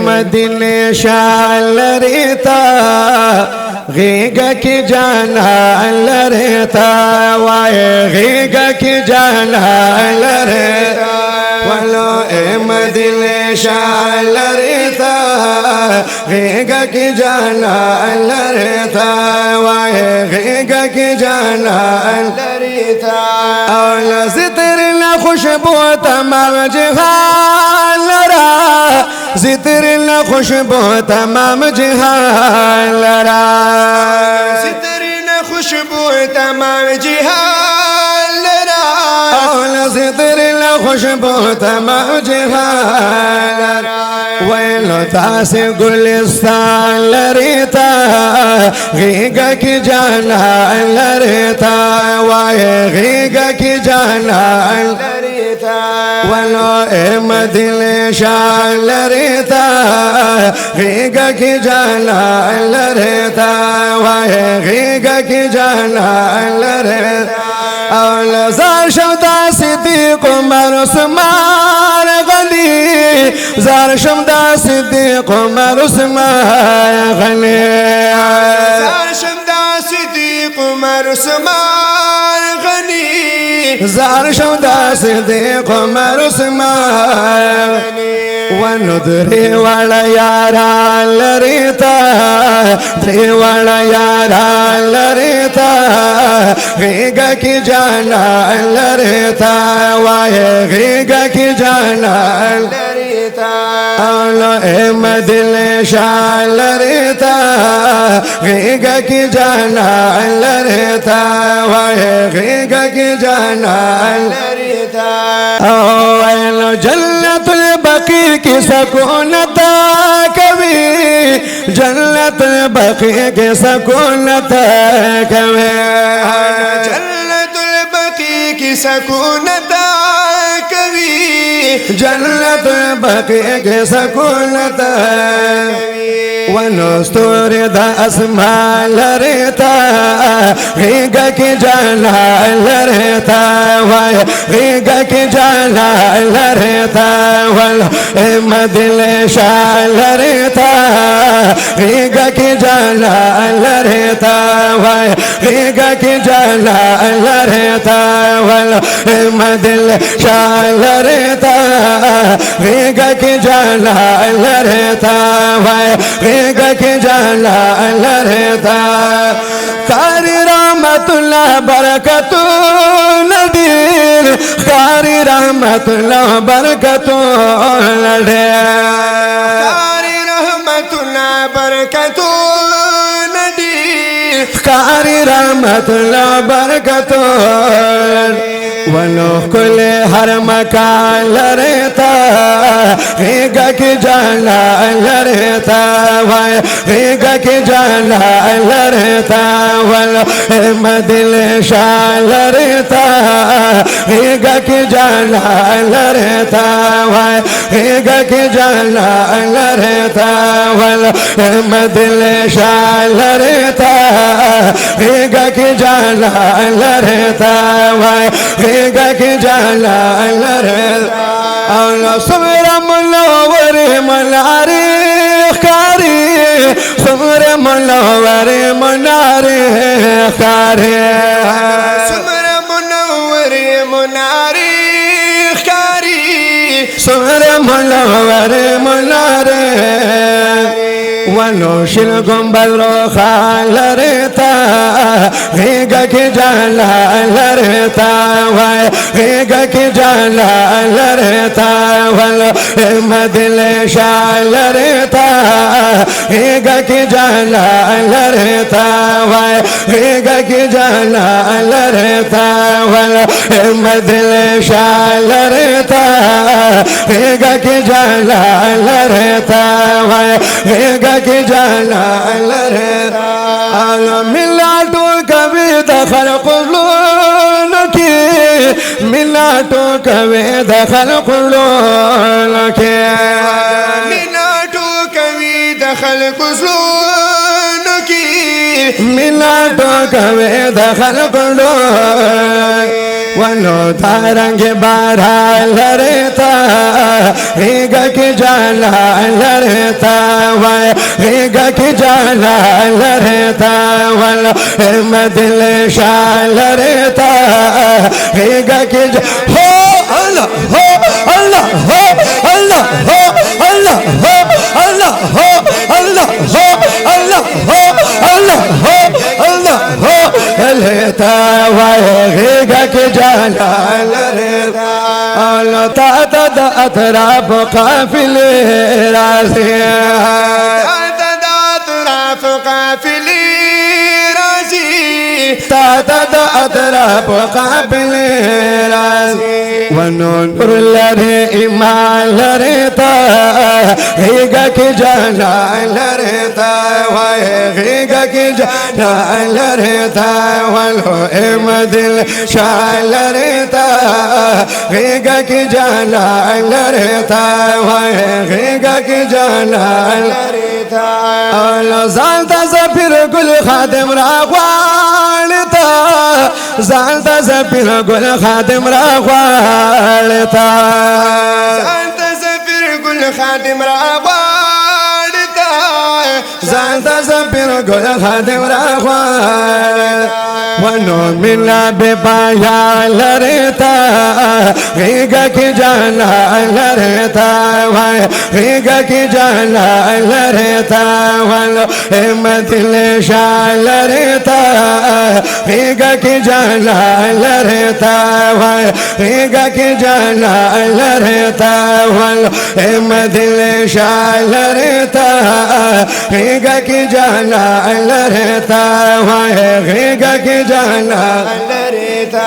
मदीने शाल रेता घेगा की जाना लरेता वाए घेगा की जाना लरेता वालो मदीने शाल रेता घेगा की जाना लरेता वाए घेगा की जाना लरेता और जितर न खुशबू तमाम जहान लरा जितर न खुशबू तमाम जहान लरा जितर न खुशबू तमाम जहान लरा जितर न खुशबू तमाम जहान लरा वैलो तास गुलिस्तान लरेता घेगा की जाना लरेता वाए घेगा की जाना लरेता वलो मदीने शान लरेता घेगा की जाना लरेता वाए घेगा की जाना लरेता और जार शब्दा सिद्दीक उमर उस्मान गनी जार शब्दा सिद्दीक उमर उस्मान गनी जार शब्दा सिद्दीक उमर उस्मान गनी जार शब्दा सिद्दीक उमर उस्मान गनी वनुद्रे वाला यारा लरेता द्रे वाला यारा लरेता घेगा की जाना लरेता वाए घेगा की जाना लरेता आलो मदीने शान लरेता घेगा की जाना लरेता वाए घेगा की जाना लरेता ओ जन्नतुल बकी की सकूनत कभी जन्नतुल बकी की सकूनत कभी जन्नतुल बकी की सकूनत कभी जन्नतुल बकी की सकूनत वनुस्तूर दासमान लरेता घेगा की जाना लरेता वाए घेगा की जाना लरेता वल मदीने शान लरेता घेगा की जाना लरेता वाए घेगा की जाना लरेता वल मदीने शान लरेता घेगा की जाना लरेता वाए घेगा की जाना लरेता कारी रहमतुल्लाह बरकतु नदीर कारी रहमतुल्लाह बरकतु नदीर कारी रहमतुल्लाह बरकतु नदीर कारी रहमतुल्लाह बरकतु वनो कुले हर मकान लरेता घेगा की जाना लरेता वाए घेगा की जाना लरेता वलो मदीने शान लरेता घेगा की जाना लरेता वाए घेगा की जाना लरेता वलो मदीने शान लरेता घेगा की जाना लरेता वाए घेगा की जाना लरेता सुमेरा मुनव्वर मनारे कारी सुमेरा मुनव्वर मनारे कारी सुमेरा मुनव्वर मनारे कारी सुमेरा मुनव्वर मनारे वनोशिल गुंबद रोखा लरेता घेगा की जाना लरेता वाए घेगा की जाना लरेता वल मदीने शान लरेता घेगा की जाना लरेता वाए घेगा की जाना लरेता वल मदीने शान लरेता घेगा की जाना लरेता वाए घेगा की जाना लरेता मिला तो कभी दखल कुलून की मिला तो कभी दखल कुलून के मिला तो कभी दखल कुलून की मिला तो कभी दखल कुलून वनो तारंग बारा लरेता हेगा के जाला लरेता वाय हेगा के जाला लरेता वनो मदिल शाल लरेता हेगा के हो अल्लाह हो अल्लाह हो अल्लाह हो अल्लाह हो अल्लाह हो अल्लाह हो अल्लाह हो अल्लाह हो अल्लाह हो लेता वाहेगा के जाला लरेता अल्लाह तादा अतराब काफिले राज़िया तादा अतराब काफिले तादा अतराब काफिले राज़ी वनूर लरे इमाल लरेता हेगा के जाला लरेता हेगा के जाला लरेता वलो मदिल शाल लरेता हेगा के जाला लरेता हेगा के जाला लरेता अल्लाह ज़ालता ज़फिर गुल खादिम राग़वालता ज़ालता ज़फिर गुल खादिम राग़वालता ज़ालता ज़फिर गुल खादिम राग़वालता ज़ालता ज़फिर गुल खादिम राग़वालता वनो मिला बेपाया लरेता हेगा के जाला लरेता हेगा के जाला लरेता वनो मदिल शाल लरेता हेगा के जाला लरेता हेगा के जाला लरेता वनो मदिल शाल लरेता हेगा के जाला लरेता हेगा के जाला लरेता।